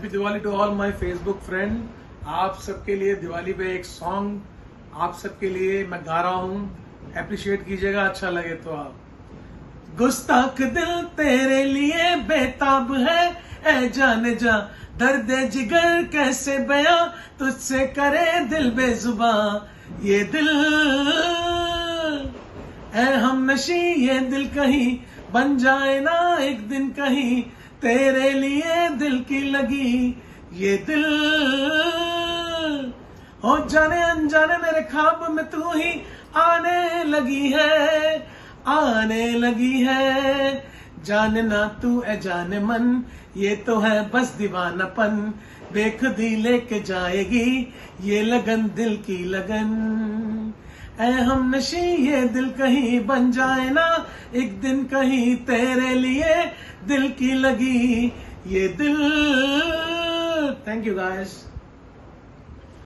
Happy Diwali to all my Facebook friend. आप सबके लिए दिवाली पे एक सॉन्ग आप सबके लिए मैं गा रहा हूँ, अप्रिशिएट कीजिएगा, अच्छा लगे तो आप। गुस्ताख दिल तेरे लिए बेताब है, ऐ जाने जा दर्द जिगर कैसे बयां, तुझसे करे दिल बेजुबां ये दिल, ऐ हम नशी ये दिल कहीं बन जाए ना एक दिन कहीं, तेरे लिए दिल की लगी ये दिल, हो जाने अनजाने मेरे ख्वाब में तू ही आने लगी है, आने लगी है। जाने ना तू ए जाने मन, ये तो है बस दीवानापन, बेखुदी लेके जाएगी ये लगन दिल की लगन, ऐ हम नशी ये दिल कहीं बन जाए ना एक दिन कहीं, तेरे लिए दिल की लगी ये दिल। Thank you guys.